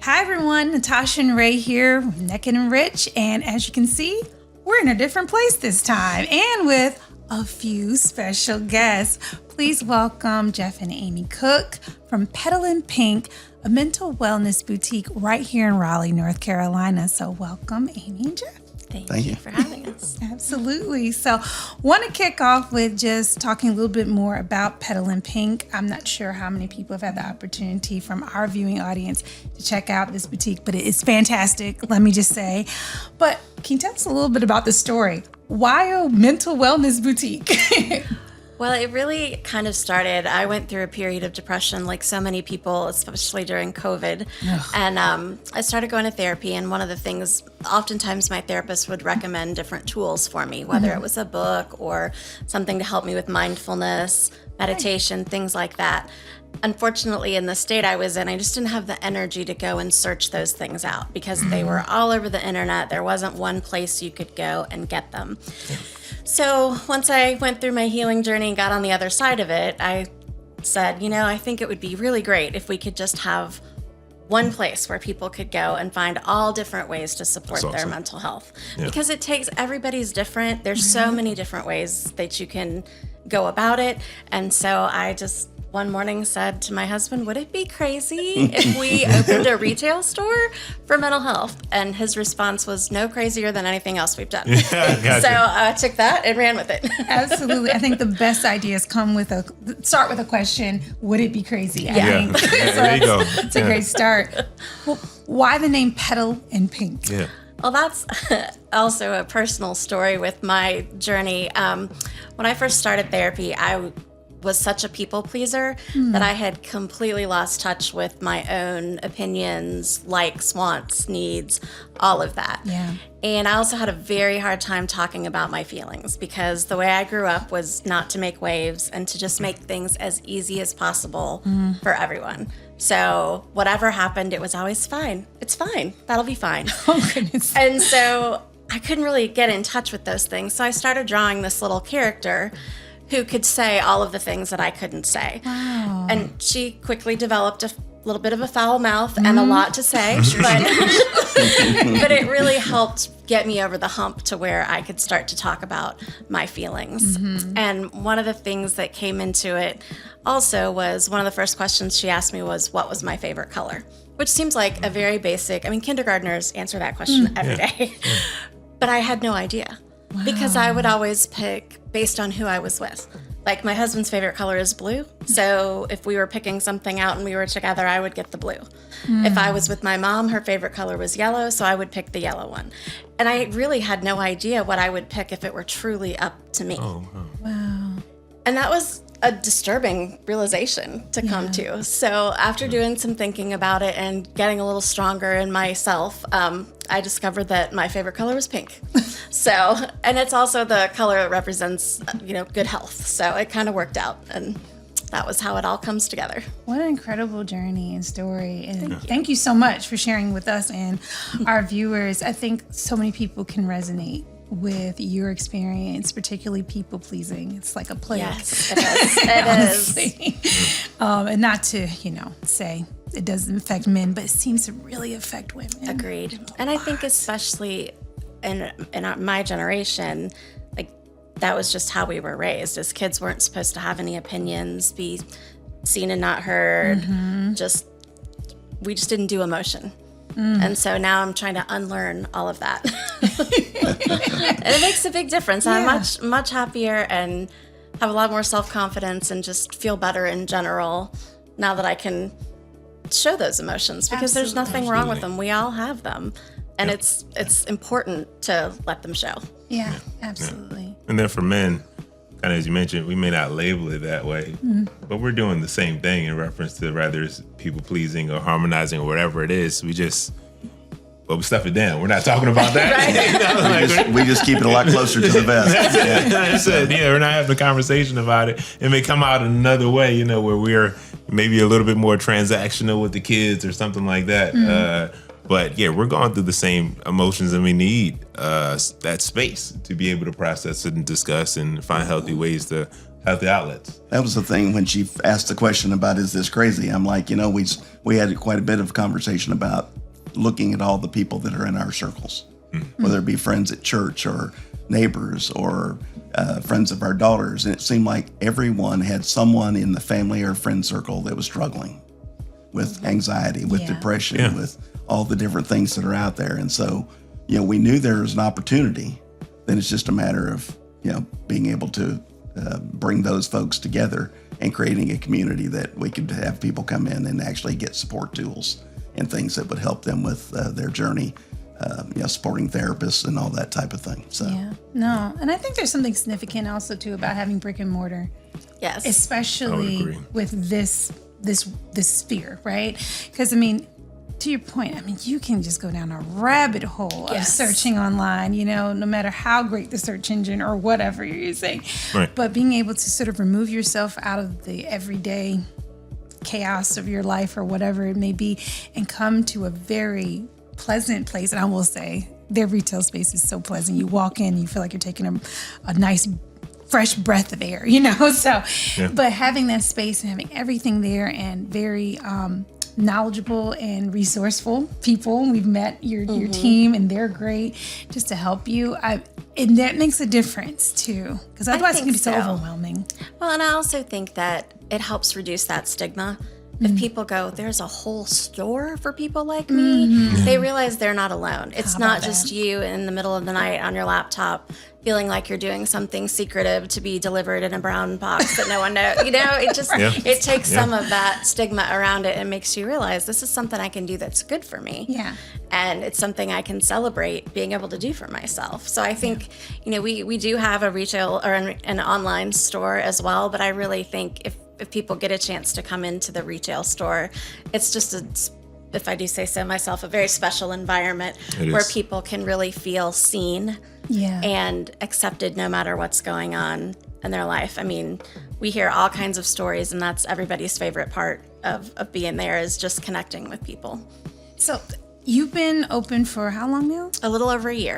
Hi everyone, Natasha and Ray here, Naked and Rich, and as you can see, we're in a different place this time and with a few special guests. Please welcome Jeff and Amy Cook from Petal & Pink, a mental wellness boutique right here in Raleigh, North Carolina. So welcome, Amy and Jeff. Thank you for having us. Absolutely. So want to kick off with just talking a little bit more about Petal & Pink. I'm not sure how many people have had the opportunity from our viewing audience to check out this boutique, but it is fantastic, let me just say. But can you tell us a little bit about the story? Why a mental wellness boutique? Well, it really kind of started, I went through a period of depression like so many people, especially during COVID. Ugh. And I started going to therapy. And one of the things, oftentimes my therapist would recommend different tools for me, whether it was a book or something to help me with mindfulness, meditation, things like that. Unfortunately, in the state I was in, I just didn't have the energy to go and search those things out because they were all over the internet. There wasn't one place you could go and get them. So once I went through my healing journey and got on the other side of it, I said, I think it would be really great if we could just have one place where people could go and find all different ways to support their mental health. Yeah. Because everybody's different. There's so many different ways that you can go about it. And so I just one morning said to my husband, would it be crazy if we opened a retail store for mental health? And his response was, no crazier than anything else we've done. Yeah, gotcha. So I took that and ran with it. Absolutely. I think the best ideas start with a question, would it be crazy? Yeah. So there you go. It's a great start. Well, why the name Petal & Pink? Yeah. Well, that's also a personal story with my journey. When I first started therapy, I was such a people pleaser that I had completely lost touch with my own opinions, likes, wants, needs, all of that. Yeah. And I also had a very hard time talking about my feelings because the way I grew up was not to make waves and to just make things as easy as possible for everyone. So whatever happened, it was always fine. It's fine. That'll be fine. Oh, goodness. And so I couldn't really get in touch with those things. So I started drawing this little character who could say all of the things that I couldn't say. Wow. And she quickly developed a little bit of a foul mouth and a lot to say, but it really helped get me over the hump to where I could start to talk about my feelings. And one of the things that came into it also was one of the first questions she asked me was, what was my favorite color? Which seems like a very basic, kindergartners answer that question every day. But I had no idea. Wow. Because I would always pick based on who I was with. Like my husband's favorite color is blue. So if we were picking something out and we were together, I would get the blue. If I was with my mom, her favorite color was yellow. So I would pick the yellow one. And I really had no idea what I would pick if it were truly up to me. Oh, wow. And that was a disturbing realization to come to. So after doing some thinking about it and getting a little stronger in myself, I discovered that my favorite color was pink. So, and it's also the color that represents, good health. So it kind of worked out, and that was how it all comes together. What an incredible journey and story. And thank you so much for sharing with us and our viewers. I think so many people can resonate with your experience, particularly people pleasing. It's like a plague. Yes, it is. It is. And not to, say it doesn't affect men, but it seems to really affect women. Agreed. And I think especially in my generation, like that was just how we were raised. As kids weren't supposed to have any opinions, be seen and not heard. We just didn't do emotion. And so now I'm trying to unlearn all of that. And it makes a big difference. I'm much happier and have a lot more self-confidence and just feel better in general now that I can show those emotions because there's nothing wrong with them. We all have them. And it's important to let them show. Yeah, absolutely. Yeah. And then for men, kind of as you mentioned, we may not label it that way, but we're doing the same thing in reference to whether it's people pleasing or harmonizing or whatever it is. We stuff it down. We're not talking about that. We just keep it a lot closer to the vest. That's it. Yeah, we're not having a conversation about it. It may come out another way, where we're maybe a little bit more transactional with the kids or something like that. But yeah, we're going through the same emotions, and we need that space to be able to process it and discuss and find healthy ways to have the outlets. That was the thing when she asked the question about, is this crazy? I'm like, we had quite a bit of conversation about looking at all the people that are in our circles, whether it be friends at church or neighbors or friends of our daughters. And it seemed like everyone had someone in the family or friend circle that was struggling with anxiety, with depression, with all the different things that are out there. And so, we knew there was an opportunity. Then it's just a matter of, being able to bring those folks together and creating a community that we could have people come in and actually get support tools and things that would help them with their journey, supporting therapists and all that type of thing. So and I think there's something significant also too about having brick and mortar. Yes, especially with this sphere, right? Because to your point, you can just go down a rabbit hole of searching online, no matter how great the search engine or whatever you're using. Right. But being able to sort of remove yourself out of the everyday chaos of your life or whatever it may be and come to a very pleasant place. And I will say their retail space is so pleasant. You walk in, you feel like you're taking a nice fresh breath of air, but having that space and having everything there and very knowledgeable and resourceful people. We've met your team and they're great just to help you. And that makes a difference too, because otherwise it can be so overwhelming. Well, and I also think that it helps reduce that stigma. If people go, there's a whole store for people like me, they realize they're not alone. It's not just you in the middle of the night on your laptop feeling like you're doing something secretive to be delivered in a brown box that no one knows. It takes some of that stigma around it and makes you realize this is something I can do that's good for me. Yeah. And it's something I can celebrate being able to do for myself. So I think, we do have a retail or an online store as well, but I really think if people get a chance to come into the retail store, it's just if I do say so myself, a very special environment where people can really feel seen and accepted no matter what's going on in their life. We hear all kinds of stories, and that's everybody's favorite part of being there is just connecting with people. So you've been open for how long now? A little over a year.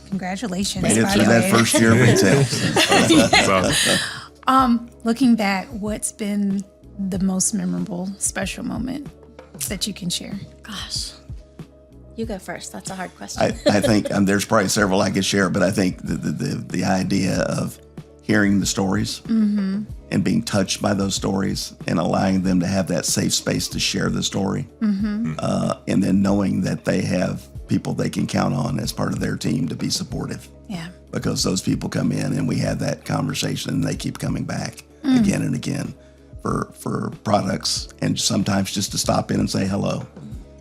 Congratulations. Made it through that first year of retail. Looking back, what's been the most memorable, special moment that you can share? Gosh, you go first. That's a hard question. I think there's probably several I could share, but I think the idea of hearing the stories and being touched by those stories and allowing them to have that safe space to share the story, and then knowing that they have people they can count on as part of their team to be supportive. Yeah. Because those people come in and we have that conversation and they keep coming back again and again for products and sometimes just to stop in and say hello.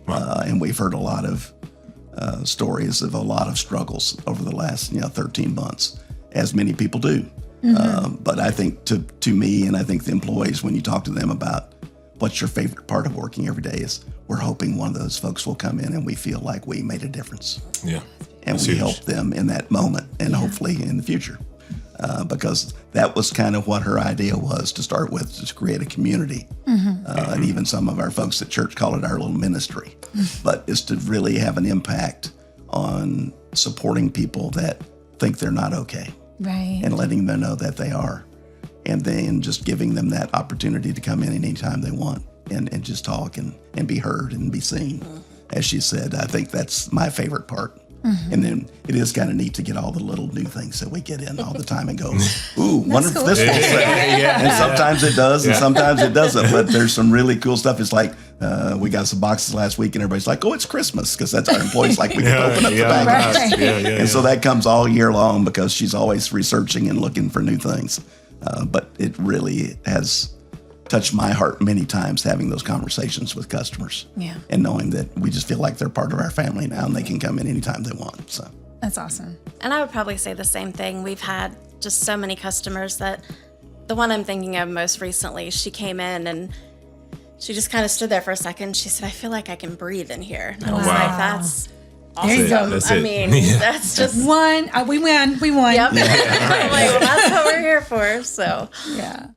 And we've heard a lot of stories of a lot of struggles over the last 13 months, as many people do. But I think to me, and I think the employees, when you talk to them about what's your favorite part of working every day, is we're hoping one of those folks will come in and we feel like we made a difference. Yeah. And we help them in that moment and hopefully in the future. Because that was kind of what her idea was to start with, to create a community. And even some of our folks at church call it our little ministry. But it's to really have an impact on supporting people that think they're not okay. Right. And letting them know that they are. And then just giving them that opportunity to come in anytime they want and just talk and be heard and be seen. As she said, I think that's my favorite part. And then it is kind of neat to get all the little new things that we get in all the time and go, ooh, wonder if this will say. And sometimes it does and sometimes it doesn't. But there's some really cool stuff. It's like we got some boxes last week and everybody's like, oh, it's Christmas, because that's our employees like we can open up the packages. And so that comes all year long because she's always researching and looking for new things. But it really has touched my heart many times, having those conversations with customers and knowing that we just feel like they're part of our family now and they can come in anytime they want. So that's awesome. And I would probably say the same thing. We've had just so many customers that the one I'm thinking of most recently, she came in and she just kind of stood there for a second. She said, I feel like I can breathe in here. And I was like, that's awesome. There you go. That's just one. We won. Yep. I'm like, well, that's what we're here for. So yeah.